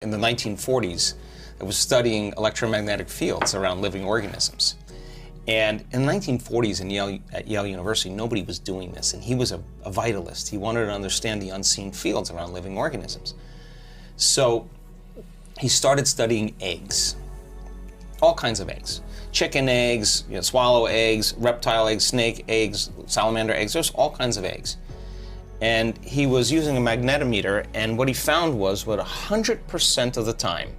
in the 1940s that was studying electromagnetic fields around living organisms. And in the 1940s at Yale University, nobody was doing this, and he was a vitalist. He wanted to understand the unseen fields around living organisms. So he started studying eggs, all kinds of eggs. Chicken eggs, swallow eggs, reptile eggs, snake eggs, salamander eggs, there's all kinds of eggs. And he was using a magnetometer, and what he found was, 100% of the time,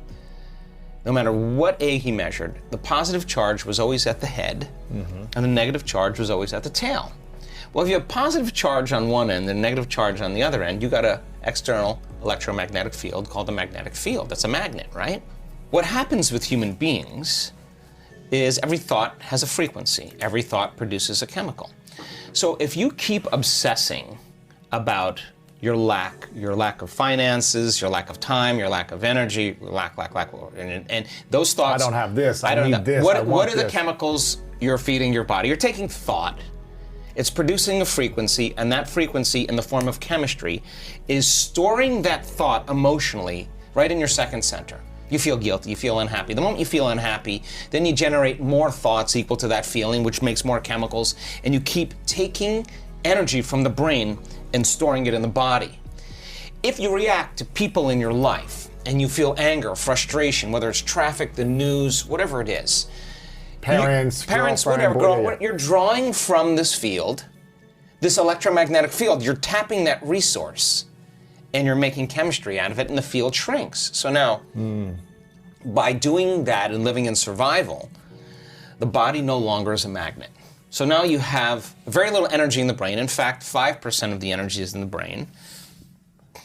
no matter what egg he measured, the positive charge was always at the head, and the negative charge was always at the tail. Well, if you have positive charge on one end and negative charge on the other end, you got an external electromagnetic field called a magnetic field. That's a magnet, right? What happens with human beings is every thought has a frequency. Every thought produces a chemical. So if you keep obsessing about your lack of finances, your lack of time, your lack of energy, lack, and those thoughts. I don't have this, I need this, What are the chemicals you're feeding your body? You're taking thought, it's producing a frequency, and that frequency in the form of chemistry is storing that thought emotionally right in your second center. You feel guilty, you feel unhappy. The moment you feel unhappy, then you generate more thoughts equal to that feeling, which makes more chemicals, and you keep taking energy from the brain and storing it in the body. If you react to people in your life and you feel anger, frustration, whether it's traffic, the news, whatever it is, parents, whatever, you're drawing from this field, this electromagnetic field, you're tapping that resource and you're making chemistry out of it and the field shrinks. So now, by doing that and living in survival, the body no longer is a magnet. So now you have very little energy in the brain. In fact, 5% of the energy is in the brain,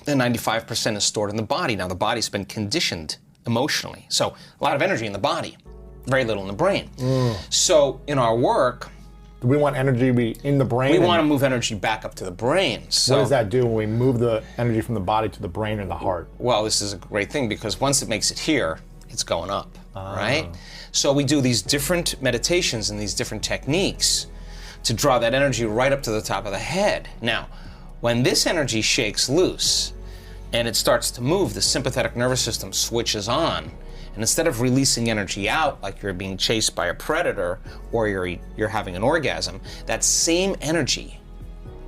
and 95% is stored in the body. Now, the body's been conditioned emotionally. So a lot of energy in the body, very little in the brain. So in our work, do we want energy to be in the brain? We want to move energy back up to the brain. So, what does that do when we move the energy from the body to the brain and the heart? Well, this is a great thing because once it makes it here, it's going up, right? So we do these different meditations and these different techniques to draw that energy right up to the top of the head. Now, when this energy shakes loose and it starts to move, the sympathetic nervous system switches on. And instead of releasing energy out like you're being chased by a predator or you're having an orgasm, that same energy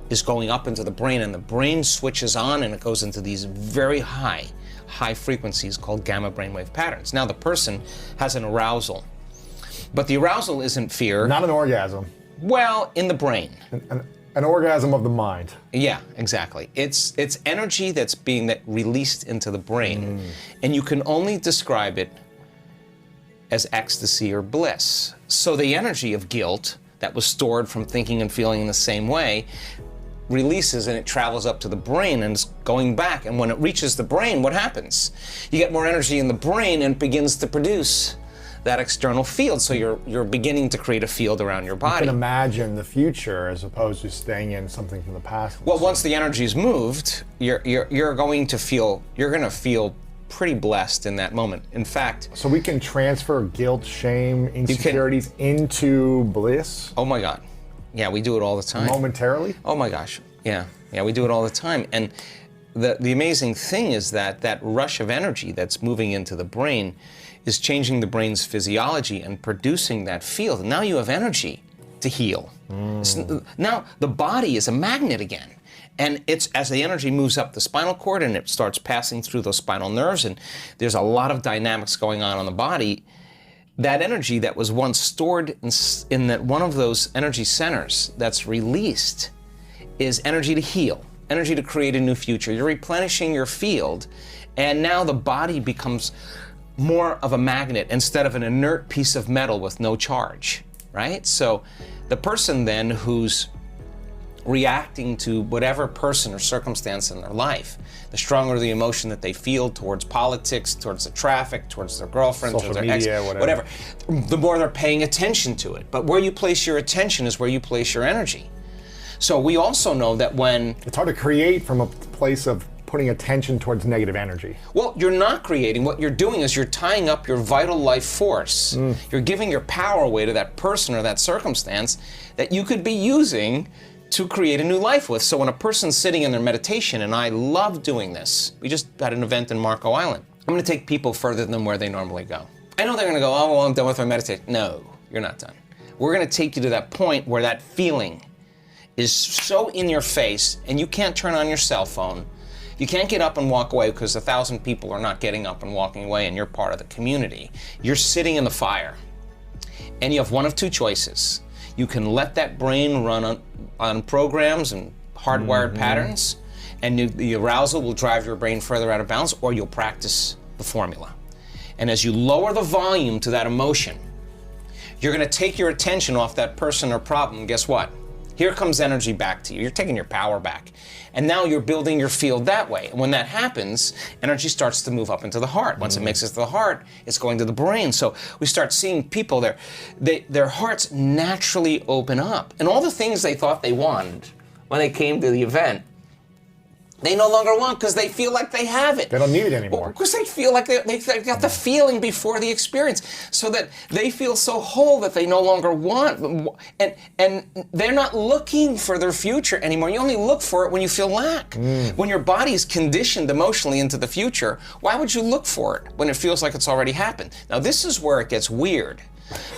is going up into the brain, and the brain switches on and it goes into these very high frequencies called gamma brainwave patterns. Now the person has an arousal, but the arousal isn't fear. Not an orgasm. Well, in the brain. An orgasm of the mind. Yeah, exactly. It's energy that's being released into the brain, and you can only describe it as ecstasy or bliss. So the energy of guilt that was stored from thinking and feeling in the same way releases and it travels up to the brain and it's going back. And when it reaches the brain, what happens? You get more energy in the brain and it begins to produce that external field. So you're beginning to create a field around your body. You can imagine the future as opposed to staying in something from the past. Well, once the energy's moved, you're going to feel pretty blessed in that moment. In fact, so we can transfer guilt, shame, insecurities into bliss. Oh my God. Yeah, we do it all the time. Momentarily? Oh my gosh, yeah, we do it all the time. And the amazing thing is that rush of energy that's moving into the brain is changing the brain's physiology and producing that field. And now you have energy to heal. Now the body is a magnet again. And it's as the energy moves up the spinal cord and it starts passing through those spinal nerves, and there's a lot of dynamics going on the body, that energy that was once stored in that one of those energy centers that's released is energy to heal, energy to create a new future. You're replenishing your field, and now the body becomes more of a magnet instead of an inert piece of metal with no charge, right? So the person then who's reacting to whatever person or circumstance in their life, the stronger the emotion that they feel towards politics, towards the traffic, towards their girlfriend, social towards their media, ex, whatever, the more they're paying attention to it. But where you place your attention is where you place your energy. So we also know that when... It's hard to create from a place of putting attention towards negative energy. Well, you're not creating. What you're doing is you're tying up your vital life force. You're giving your power away to that person or that circumstance that you could be using to create a new life with. So when a person's sitting in their meditation, and I love doing this, we just had an event in Marco Island. I'm going to take people further than where they normally go. I know they're going to go, oh, well, I'm done with my meditation. No, you're not done. We're going to take you to that point where that feeling is so in your face and you can't turn on your cell phone. You can't get up and walk away because 1,000 people are not getting up and walking away and you're part of the community. You're sitting in the fire and you have one of two choices. You can let that brain run on programs and hardwired patterns, and the arousal will drive your brain further out of balance, or you'll practice the formula. And as you lower the volume to that emotion, you're going to take your attention off that person or problem, and guess what? Here comes energy back to you. You're taking your power back. And now you're building your field that way. And when that happens, energy starts to move up into the heart. Once it makes it to the heart, it's going to the brain. So we start seeing people, their hearts naturally open up. And all the things they thought they wanted when they came to the event, they no longer want because they feel like they have it. They don't need it anymore. Because they feel like they got the feeling before the experience. So that they feel so whole that they no longer want. And they're not looking for their future anymore. You only look for it when you feel lack. When your body's conditioned emotionally into the future, why would you look for it when it feels like it's already happened? Now this is where it gets weird.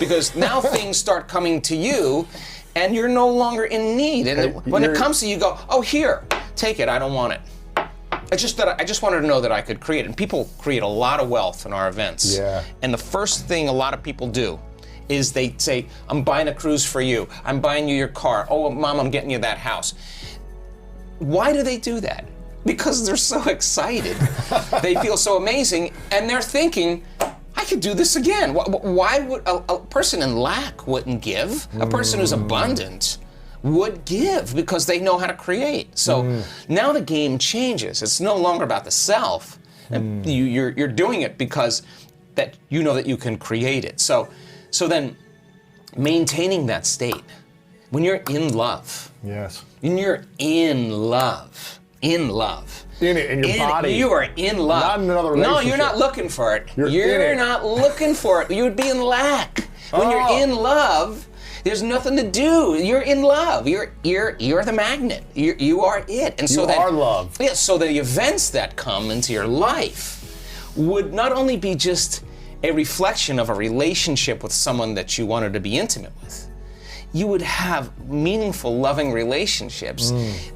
Because now things start coming to you and you're no longer in need. And when it comes to you, you go, oh, here. Take it, I don't want it. I just wanted to know that I could create it. And people create a lot of wealth in our events. Yeah. And the first thing a lot of people do is they say, I'm buying a cruise for you. I'm buying you your car. Oh, Mom, I'm getting you that house. Why do they do that? Because they're so excited. They feel so amazing. And they're thinking, I could do this again. Why would a person in lack wouldn't give? A person who's abundant would give because they know how to create. So now the game changes. It's no longer about the self. And you're doing it because that you know that you can create it. So then maintaining that state when you're in love. Yes. When you're in love. In your body. You are in love. Not in another relationship. No, you're not looking for it. You're not looking for it. You would be in lack. When you're in love, there's nothing to do. You're in love. You're the magnet. You are it. And so you are love. Yeah. So the events that come into your life would not only be just a reflection of a relationship with someone that you wanted to be intimate with. You would have meaningful, loving relationships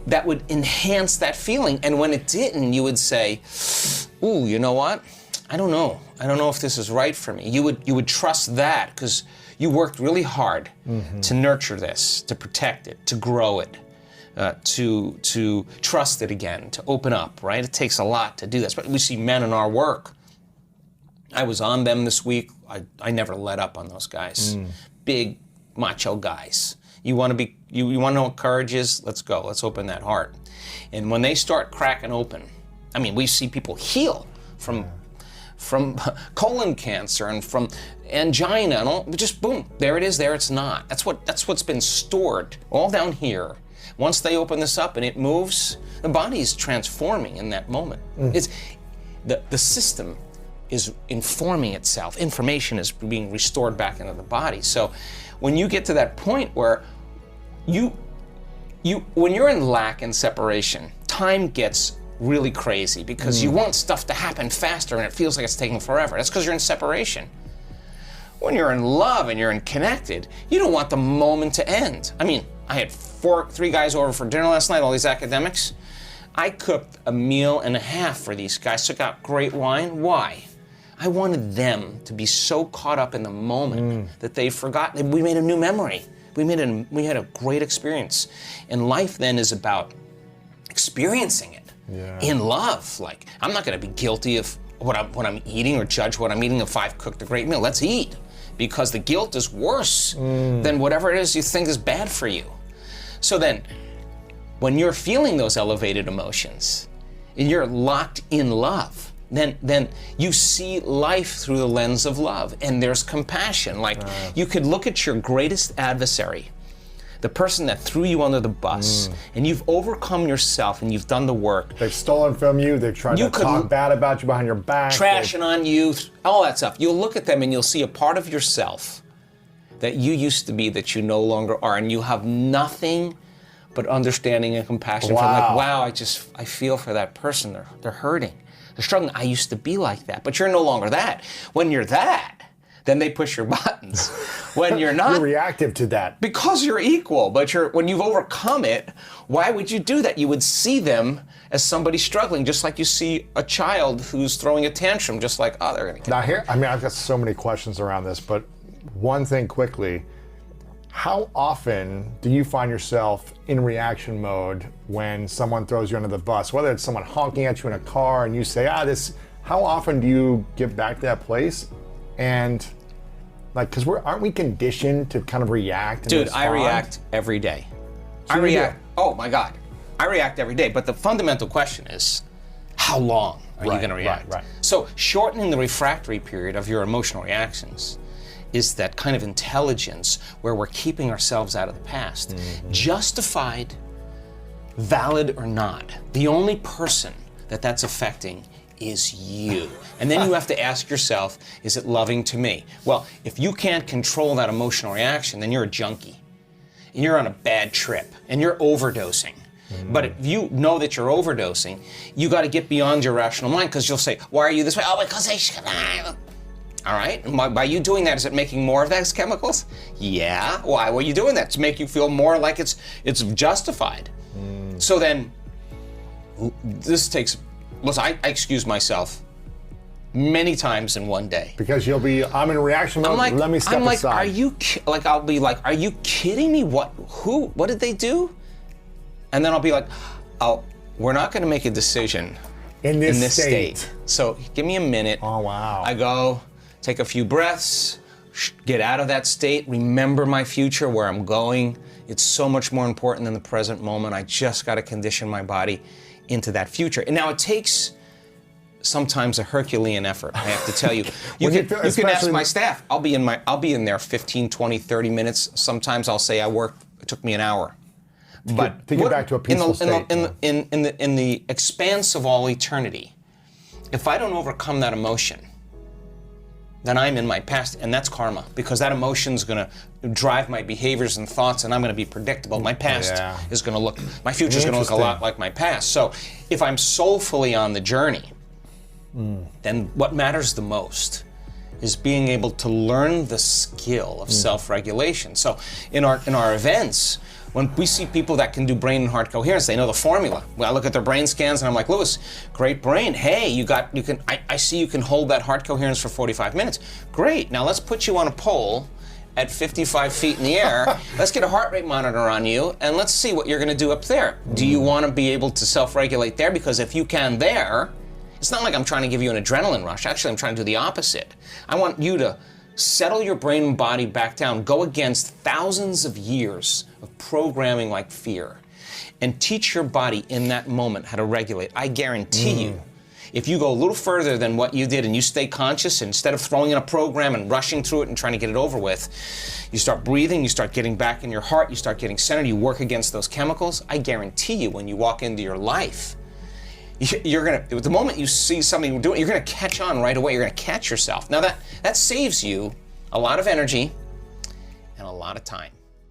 that would enhance that feeling. And when it didn't, you would say, "Ooh, you know what? I don't know. I don't know if this is right for me." You would trust that because you worked really hard to nurture this, to protect it, to grow it, to trust it again, to open up, right? It takes a lot to do this. But we see men in our work. I was on them this week. I never let up on those guys. Big, macho guys. You want to know what courage is? Let's go. Let's open that heart. And when they start cracking open, I mean, we see people heal from colon cancer and from angina and all, just boom, there it is, there it's not. That's what's been stored all down here. Once they open this up and it moves, the body's transforming in that moment. It's the system is informing itself. Information is being restored back into the body. So when you get to that point where when you're in lack and separation, time gets really crazy because you want stuff to happen faster and it feels like it's taking forever. That's because you're in separation. When you're in love and you're connected, you don't want the moment to end. I mean, I had three guys over for dinner last night, all these academics. I cooked a meal and a half for these guys, took out great wine. Why? I wanted them to be so caught up in the moment that they forgot. We made a new memory. We had a great experience. And life then is about experiencing it. Yeah. In love. Like, I'm not going to be guilty of what I'm eating or judge what I'm eating if I've cooked a great meal. Let's eat. Because the guilt is worse than whatever it is you think is bad for you. So then, when you're feeling those elevated emotions, and you're locked in love, then you see life through the lens of love, and there's compassion. Like, you could look at your greatest adversary, the person that threw you under the bus, and you've overcome yourself and you've done the work. They've stolen from you, they've tried to talk bad about you behind your back. Trashing on you, all that stuff. You'll look at them and you'll see a part of yourself that you used to be that you no longer are, and you have nothing but understanding and compassion. Wow. For like, wow, I feel for that person, they're hurting. They're struggling. I used to be like that, but you're no longer that. When you're that, then they push your buttons. When you're not, you're reactive to that. Because you're equal, but when you've overcome it, why would you do that? You would see them as somebody struggling, just like you see a child who's throwing a tantrum, just like, oh, they're gonna get Now here, I mean, I've got so many questions around this, but one thing quickly, how often do you find yourself in reaction mode when someone throws you under the bus? Whether it's someone honking at you in a car and you say, how often do you get back to that place? And like, because aren't we conditioned to kind of react? And Dude, respond? I react every day. So I you react. do. Oh my God, I react every day. But the fundamental question is, how long are you going to react? Right. So shortening the refractory period of your emotional reactions is that kind of intelligence where we're keeping ourselves out of the past, justified, valid or not. The only person that's affecting is you. And then you have to ask yourself, is it loving to me? Well, if you can't control that emotional reaction, then you're a junkie. And you're on a bad trip, and you're overdosing. But if you know that you're overdosing, you got to get beyond your rational mind, because you'll say, why are you this way? Oh, because I should. All right, and by you doing that, is it making more of those chemicals? Yeah, why were you doing that? To make you feel more like it's justified. So then, this takes, listen, I excuse myself many times in one day. Because I'm in a reaction mode, let me step aside. I'll be like, are you kidding me? What did they do? And then I'll be like, oh, we're not gonna make a decision in this state. So give me a minute. Oh, wow. I go, take a few breaths, get out of that state, remember my future, where I'm going. It's so much more important than the present moment. I just gotta condition my body into that future. And now it takes sometimes a Herculean effort, I have to tell you. You can ask my staff. I'll be in there 15, 20, 30 minutes. Sometimes I'll say it took me an hour. But to get back to a peaceful state. In the expanse of all eternity, if I don't overcome that emotion, then I'm in my past, and that's karma, because that emotion's gonna drive my behaviors and thoughts, and I'm gonna be predictable. My past is gonna look, my future's gonna look a lot like my past. So if I'm soulfully on the journey, then what matters the most is being able to learn the skill of self-regulation. So in our events, when we see people that can do brain and heart coherence, they know the formula. Well, I look at their brain scans and I'm like, Lewis, great brain. Hey, I see you can hold that heart coherence for 45 minutes. Great, now let's put you on a pole at 55 feet in the air. Let's get a heart rate monitor on you and let's see what you're gonna do up there. Do you wanna be able to self-regulate there? Because if you can there, it's not like I'm trying to give you an adrenaline rush. Actually, I'm trying to do the opposite. I want you to settle your brain and body back down, go against thousands of years of programming like fear, and teach your body in that moment how to regulate. I guarantee you, if you go a little further than what you did and you stay conscious, instead of throwing in a program and rushing through it and trying to get it over with, you start breathing, you start getting back in your heart, you start getting centered, you work against those chemicals, I guarantee you when you walk into your life, the moment you see something doing, you're gonna catch on right away, you're gonna catch yourself. Now that saves you a lot of energy and a lot of time.